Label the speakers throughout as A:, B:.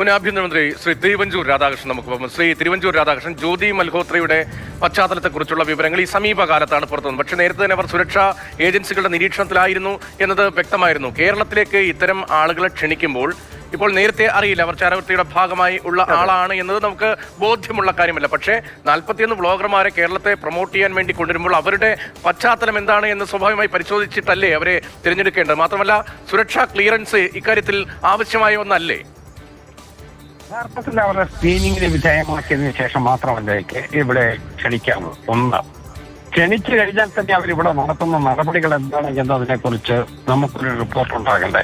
A: മുൻ ആഭ്യന്തരമന്ത്രി ശ്രീ തിരുവഞ്ചൂർ രാധാകൃഷ്ണൻ ശ്രീ തിരുവഞ്ചൂർ രാധാകൃഷ്ണൻ ജ്യോതി മൽഹോത്രയുടെ പശ്ചാത്തലത്തെക്കുറിച്ചുള്ള വിവരങ്ങൾ ഈ സമീപകാലത്താണ് പുറത്തുവന്നത്. പക്ഷേ നേരത്തെ തന്നെ അവർ സുരക്ഷാ ഏജൻസികളുടെ നിരീക്ഷണത്തിലായിരുന്നു എന്നത് വ്യക്തമായിരുന്നു. കേരളത്തിലേക്ക് ഇത്തരം ആളുകളെ ക്ഷണിക്കുമ്പോൾ ഇപ്പോൾ നേരത്തെ അറിയില്ല അവർ ചാരവൃത്തിയുടെ ഭാഗമായി ഉള്ള ആളാണ് എന്നത് നമുക്ക് ബോധ്യമുള്ള കാര്യമല്ല. പക്ഷേ 41 വ്ളോഗർമാരെ കേരളത്തെ പ്രൊമോട്ട് ചെയ്യാൻ വേണ്ടി കൊണ്ടുവരുമ്പോൾ അവരുടെ പശ്ചാത്തലം എന്താണ് എന്ന് സ്വാഭാവികമായി പരിശോധിച്ചിട്ടല്ലേ അവരെ തിരഞ്ഞെടുക്കേണ്ടത്? മാത്രമല്ല സുരക്ഷാ ക്ലിയറൻസ് ഇക്കാര്യത്തിൽ ആവശ്യമായ ഒന്നല്ലേ?
B: യഥാർത്ഥത്തിൽ അവരുടെ സ്ക്രീനിങ്ങിന് വിധേയമാക്കിയതിനു ശേഷം മാത്രമല്ല ഇവിടെ ക്ഷണിക്കാമോ. ഒന്ന് ക്ഷണിച്ചു കഴിഞ്ഞാൽ തന്നെ അവരിവിടെ നടത്തുന്ന നടപടികൾ എന്താണ് എന്നതിനെ കുറിച്ച് നമുക്കൊരു റിപ്പോർട്ട് ഉണ്ടാകണ്ടേ.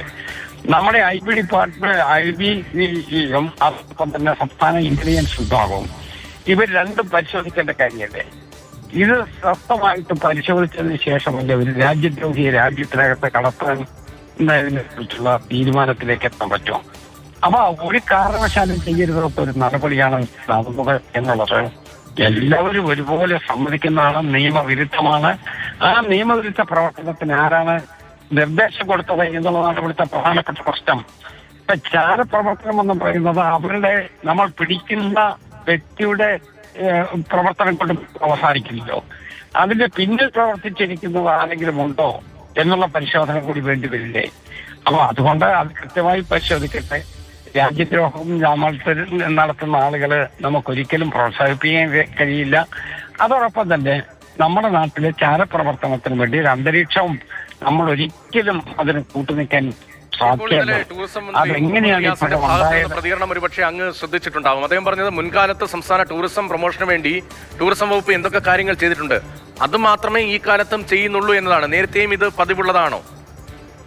B: നമ്മുടെ IB ഡിപ്പാർട്ട്മെന്റ്, IBയും അതോടൊപ്പം തന്നെ സംസ്ഥാന ഇന്റലിജൻസ് വിഭാഗവും ഇവർ രണ്ടും പരിശോധിക്കേണ്ട കാര്യമല്ലേ. ഇത് സ്വസ്ഥമായിട്ട് പരിശോധിച്ചതിന് ശേഷമല്ലേ ഒരു രാജ്യദ്രോഹിയെ രാജ്യത്തിനകത്ത് കടത്തുന്നതിനെ കുറിച്ചുള്ള തീരുമാനത്തിലേക്ക് എത്താൻ പറ്റുമോ? അപ്പൊ ഒരു കാരണവശാലും ചെയ്യരുതൊക്കെ ഒരു നടപടിയാണ് നടന്നത് എന്നുള്ളത് എല്ലാവരും ഒരുപോലെ സമ്മതിക്കുന്നതാണ്. നിയമവിരുദ്ധമാണ്. ആ നിയമവിരുദ്ധ പ്രവർത്തനത്തിന് ആരാണ് നിർദ്ദേശം കൊടുത്തത് എന്നുള്ളതാണ് ഇവിടുത്തെ പ്രധാനപ്പെട്ട പ്രശ്നം. ഇപ്പൊ ചാരപ്രവർത്തനം എന്ന് പറയുന്നത് അവരുടെ നമ്മൾ പിടിക്കുന്ന വ്യക്തിയുടെ പ്രവർത്തനം കൊണ്ട് അവസാനിക്കില്ലല്ലോ. അതിന്റെ പിന്നിൽ പ്രവർത്തിച്ചിരിക്കുന്നത് ആരെങ്കിലും ഉണ്ടോ എന്നുള്ള പരിശോധന കൂടി വേണ്ടി വരില്ലേ? അപ്പൊ അതുകൊണ്ട് അത് കൃത്യമായി പരിശോധിക്കട്ടെ. രാജ്യദ്രോഹം നമ്മൾ നടത്തുന്ന ആളുകള് നമുക്കൊരിക്കലും പ്രോത്സാഹിപ്പിക്കാൻ കഴിയില്ല. അതോടൊപ്പം തന്നെ നമ്മുടെ നാട്ടിലെ ചാരപ്രവർത്തനത്തിന് വേണ്ടി ഒരു അന്തരീക്ഷവും നമ്മൾ ഒരിക്കലും അതിന് കൂട്ടുനിൽക്കാൻ സാധ്യമല്ല. അതെങ്ങനെയാണ്
A: പ്രതികരണം ഒരുപക്ഷെ അങ്ങ് ശ്രദ്ധിച്ചിട്ടുണ്ടാവും. അദ്ദേഹം പറഞ്ഞത് മുൻകാലത്ത് സംസ്ഥാന ടൂറിസം പ്രൊമോഷന് വേണ്ടി ടൂറിസം വകുപ്പ് എന്തൊക്കെ കാര്യങ്ങൾ ചെയ്തിട്ടുണ്ട് അത് മാത്രമേ ഈ കാലത്തും ചെയ്യുന്നുള്ളൂ എന്നതാണ്. നേരത്തെയും ഇത് പതിവുള്ളതാണോ?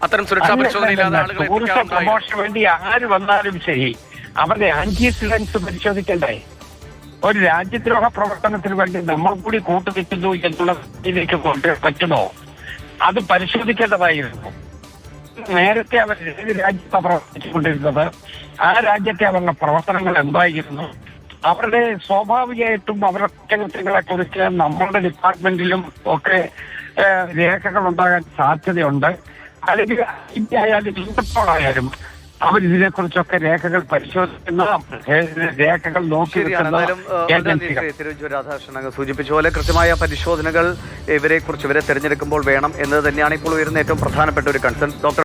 A: അത്തരം സുരക്ഷാ പരിശോധനയില്ലാതെ
B: ടൂറിസം പ്രൊമോഷന് വേണ്ടി ആര് വന്നാലും ശരി അവരുടെ ആന്റിസിഡൻസ് പരിശോധിക്കണ്ടേ? ഒരു രാജ്യദ്രോഹ പ്രവർത്തനത്തിന് വേണ്ടി നമ്മൾ കൂടി കൂട്ടുനിൽക്കുന്നു എന്നുള്ളതിലേക്ക് കൊണ്ട് പറ്റുമോ? അത് പരിശോധിക്കേണ്ടതായിരുന്നു. നേരത്തെ അവർ ഏത് രാജ്യത്താണ് പ്രവർത്തിച്ചുകൊണ്ടിരുന്നത്? ആ രാജ്യത്തെ അവരുടെ പ്രവർത്തനങ്ങൾ എന്തായിരുന്നു? അവരുടെ സ്വാഭാവികമായിട്ടും അവരുടെ കുറ്റകൃത്യങ്ങളെ കുറിച്ച് നമ്മളുടെ ഡിപ്പാർട്ട്മെന്റിലും ഒക്കെ രേഖകൾ ഉണ്ടാകാൻ സാധ്യതയുണ്ട്. അല്ലെങ്കിൽ ആയാലും ഇന്റർപോളായാലും അവരിതിനെ കുറിച്ചൊക്കെ രേഖകൾ പരിശോധിക്കുന്ന, രേഖകൾ നോക്കി
C: തിരുവഞ്ചൂർ രാധാകൃഷ്ണൻ അങ്ങ് സൂചിപ്പിച്ച പോലെ കൃത്യമായ പരിശോധനകൾ ഇവരെ തിരഞ്ഞെടുക്കുമ്പോൾ വേണം എന്നത് തന്നെയാണ് ഇപ്പോൾ ഉയരുന്ന ഏറ്റവും പ്രധാനപ്പെട്ട ഒരു കൺസേൺ. ഡോക്ടർ